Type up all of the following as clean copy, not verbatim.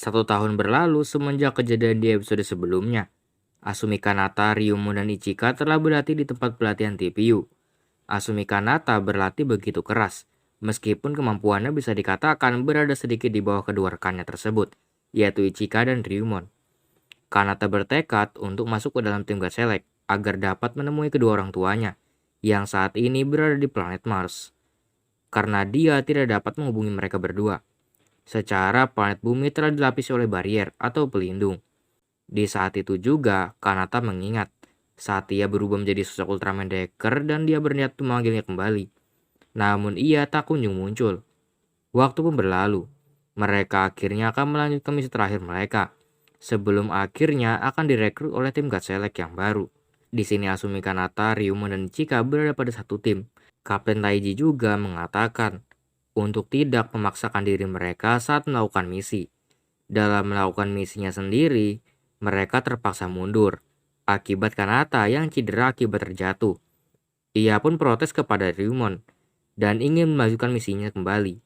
1 tahun berlalu semenjak kejadian di episode sebelumnya. Asumi Kanata, Ryumu, dan Ichika telah berlatih di tempat pelatihan TPU. Asumi Kanata berlatih begitu keras, meskipun kemampuannya bisa dikatakan berada sedikit di bawah kedua rekannya tersebut, yaitu Ichika dan Ryumon. Kanata bertekad untuk masuk ke dalam tim God Select agar dapat menemui kedua orang tuanya, yang saat ini berada di planet Mars. Karena dia tidak dapat menghubungi mereka berdua. Secara planet bumi telah dilapisi oleh barrier atau pelindung. Di saat itu juga, Kanata mengingat saat ia berubah menjadi sosok Ultraman Decker dan dia berniat untuk memanggilnya kembali. Namun ia tak kunjung muncul. Waktu pun berlalu. Mereka akhirnya akan melanjutkan misi terakhir mereka. Sebelum akhirnya akan direkrut oleh tim God Select yang baru. Di sini Asumi Kanata, Ryumon, dan Chika berada pada satu tim. Kapten Taiji juga mengatakan untuk tidak memaksakan diri mereka saat melakukan misi. Dalam melakukan misinya sendiri, mereka terpaksa mundur akibat Kanata yang cedera akibat terjatuh. Ia pun protes kepada Ryumon dan ingin melanjutkan misinya kembali.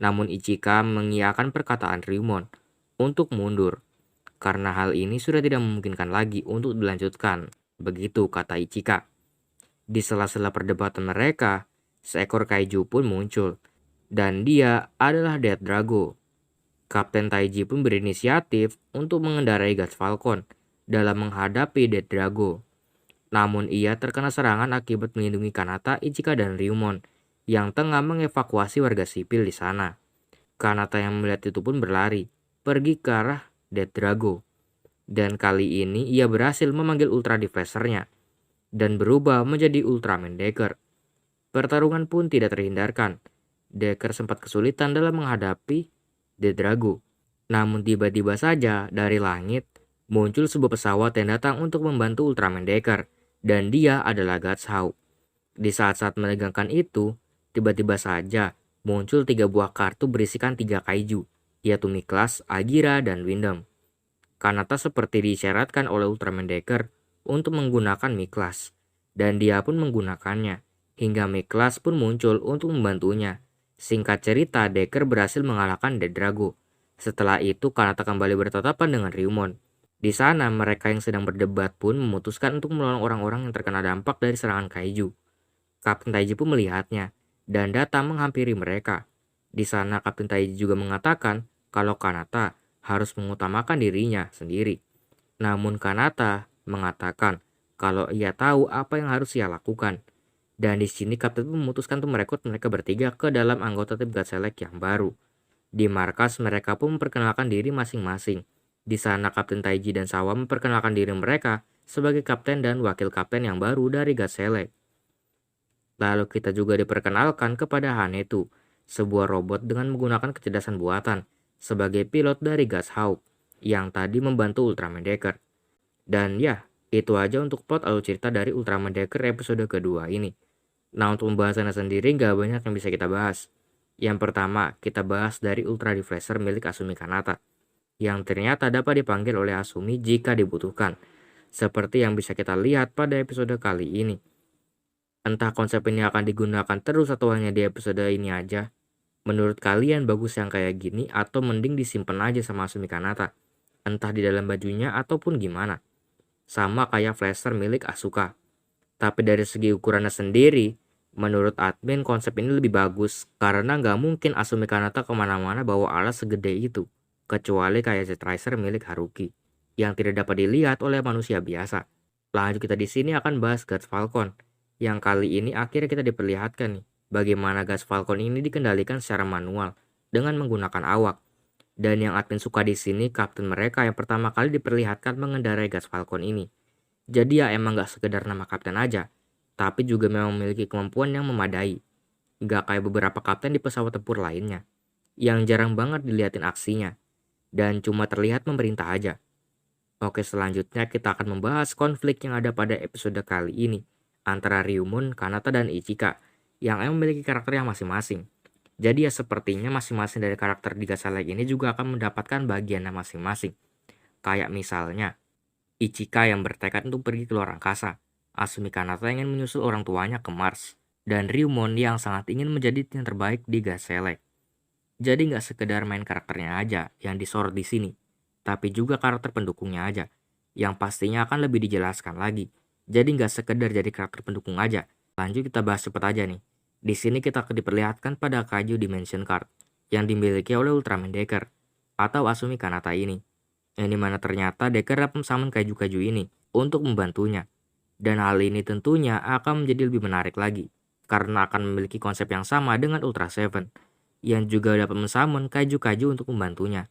Namun Ichika mengiyakan perkataan Ryumon untuk mundur karena hal ini sudah tidak memungkinkan lagi untuk dilanjutkan. Begitu kata Ichika. Di sela-sela perdebatan mereka, seekor kaiju pun muncul dan dia adalah Death Drago. Kapten Taiji pun berinisiatif untuk mengendarai gas Falcon dalam menghadapi Death Drago. Namun ia terkena serangan akibat melindungi Kanata, Ichika, dan Ryumon yang tengah mengevakuasi warga sipil di sana. Kanata yang melihat itu pun berlari, pergi ke arah Death Drago. Dan kali ini ia berhasil memanggil Ultra Deflasernya dan berubah menjadi Ultraman Decker. Pertarungan pun tidak terhindarkan. Decker sempat kesulitan dalam menghadapi Death Drago. Namun tiba-tiba saja dari langit muncul sebuah pesawat yang datang untuk membantu Ultraman Decker dan dia adalah Guts Hawk. Di saat-saat menegangkan itu, tiba-tiba saja muncul 3 buah kartu berisikan 3 kaiju, yaitu Miklas, Agira, dan Windom. Kanata seperti diisyaratkan oleh Ultraman Decker untuk menggunakan Miklas, dan dia pun menggunakannya, hingga Miklas pun muncul untuk membantunya. Singkat cerita, Decker berhasil mengalahkan Death Drago. Setelah itu, Kanata kembali bertatapan dengan Ryumon. Di sana, mereka yang sedang berdebat pun memutuskan untuk menolong orang-orang yang terkena dampak dari serangan kaiju. Kapten Taiji pun melihatnya, dan datang menghampiri mereka. Di sana, Kapten Taiji juga mengatakan kalau Kanata harus mengutamakan dirinya sendiri. Namun Kanata mengatakan kalau ia tahu apa yang harus ia lakukan. Dan di sini Kapten memutuskan untuk merekrut mereka bertiga ke dalam anggota tim God Select yang baru. Di markas mereka pun memperkenalkan diri masing-masing. Di sana Kapten Taiji dan Sawa memperkenalkan diri mereka sebagai kapten dan wakil kapten yang baru dari God Select. Lalu kita juga diperkenalkan kepada Hanetu, sebuah robot dengan menggunakan kecerdasan buatan sebagai pilot dari Guts Hawk yang tadi membantu Ultraman Decker. Dan ya, itu aja untuk plot alur cerita dari Ultraman Decker episode kedua ini. Nah, untuk pembahasannya sendiri gak banyak yang bisa kita bahas. Yang pertama, kita bahas dari Ultra Deflaser milik Asumi Kanata, yang ternyata dapat dipanggil oleh Asumi jika dibutuhkan, seperti yang bisa kita lihat pada episode kali ini. Entah konsep ini akan digunakan terus atau hanya di episode ini aja. Menurut kalian bagus yang kayak gini atau mending disimpan aja sama Asumi Kanata? Entah di dalam bajunya ataupun gimana. Sama kayak flasher milik Asuka. Tapi dari segi ukurannya sendiri, menurut admin konsep ini lebih bagus karena nggak mungkin Asumi Kanata kemana-mana bawa alat segede itu. Kecuali kayak Z-Tracer milik Haruki yang tidak dapat dilihat oleh manusia biasa. Lanjut kita di sini akan bahas Guts Falcon. Yang kali ini akhirnya kita diperlihatkan nih bagaimana Guts Falcon ini dikendalikan secara manual dengan menggunakan awak. Dan yang admin suka di sini kapten mereka yang pertama kali diperlihatkan mengendarai Guts Falcon ini. Jadi ya emang gak sekedar nama kapten aja, tapi juga memang memiliki kemampuan yang memadai. Gak kayak beberapa kapten di pesawat tempur lainnya, yang jarang banget dilihatin aksinya, dan cuma terlihat memerintah aja. Oke, selanjutnya kita akan membahas konflik yang ada pada episode kali ini antara Ryumon, Kanata, dan Ichika yang memiliki karakter yang masing-masing. Jadi ya sepertinya masing-masing dari karakter di Guts Select ini juga akan mendapatkan bagiannya masing-masing. Kayak misalnya Ichika yang bertekad untuk pergi ke luar angkasa, Asumi Kanata ingin menyusul orang tuanya ke Mars, dan Ryumon yang sangat ingin menjadi yang terbaik di Guts Select. Jadi nggak sekedar main karakternya aja yang disorot di sini, tapi juga karakter pendukungnya aja, yang pastinya akan lebih dijelaskan lagi. Jadi nggak sekedar jadi karakter pendukung aja. Lanjut kita bahas cepet aja nih. Di sini kita akan diperlihatkan pada Kaiju Dimension Card yang dimiliki oleh Ultraman Decker atau Asumi Kanata ini. Yang dimana ternyata Decker dapat summon Kaiju-Kaiju ini untuk membantunya. Dan hal ini tentunya akan menjadi lebih menarik lagi karena akan memiliki konsep yang sama dengan Ultra Seven yang juga dapat mensummon Kaiju-Kaiju untuk membantunya.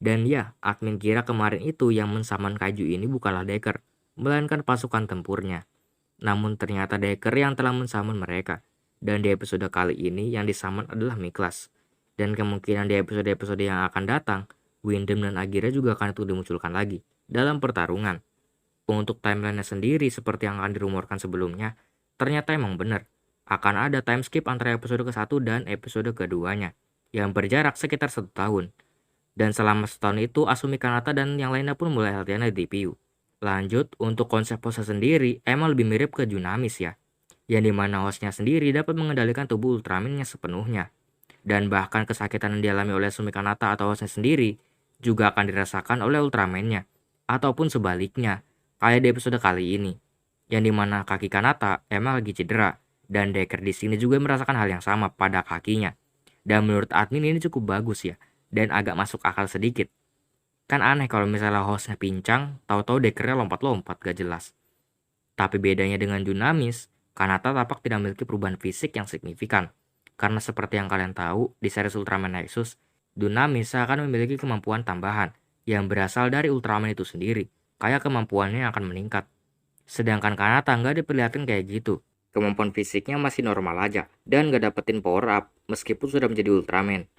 Dan ya, admin kira kemarin itu yang mensummon Kaiju ini bukanlah Decker, melainkan pasukan tempurnya. Namun ternyata Decker yang telah mensummon mereka. Dan di episode kali ini yang disummon adalah Miklas. Dan kemungkinan di episode-episode yang akan datang, Windem dan Agira juga akan itu dimunculkan lagi dalam pertarungan. Untuk timeline-nya sendiri seperti yang akan dirumorkan sebelumnya, ternyata emang benar. Akan ada time skip antara episode ke-1 dan episode keduanya, yang berjarak sekitar 1 tahun. Dan selama setahun itu, Asumi Kanata dan yang lainnya pun mulai latihan di DPU. Lanjut, untuk konsep pose sendiri emang lebih mirip ke Junamis ya, yang dimana hostnya sendiri dapat mengendalikan tubuh Ultraman-nya sepenuhnya. Dan bahkan kesakitan yang dialami oleh Asumi Kanata atau hostnya sendiri juga akan dirasakan oleh Ultraman-nya, ataupun sebaliknya, kayak di episode kali ini, yang dimana kaki Kanata emang lagi cedera, dan Decker di sini juga merasakan hal yang sama pada kakinya. Dan menurut admin ini cukup bagus ya, dan agak masuk akal sedikit. Kan aneh kalau misalnya hostnya pincang, tahu-tahu Deckernya lompat-lompat gak jelas. Tapi bedanya dengan Dunamis, Kanata tampak tidak memiliki perubahan fisik yang signifikan. Karena seperti yang kalian tahu, di series Ultraman Nexus, Dunamis akan memiliki kemampuan tambahan yang berasal dari Ultraman itu sendiri, kayak kemampuannya akan meningkat. Sedangkan Kanata nggak diperlihatkan kayak gitu. Kemampuan fisiknya masih normal aja, dan nggak dapetin power up, meskipun sudah menjadi Ultraman.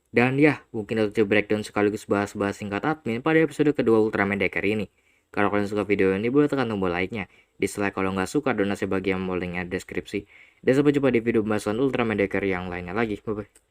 Dan ya, mungkin itu breakdown sekaligus bahas-bahas singkat admin pada episode kedua Ultraman Decker ini. Kalau kalian suka video ini, boleh tekan tombol like-nya. Dislike kalau nggak suka, donasi bagian linknya di deskripsi. Dan sampai jumpa di video pembahasan Ultraman Decker yang lainnya lagi. Bye-bye.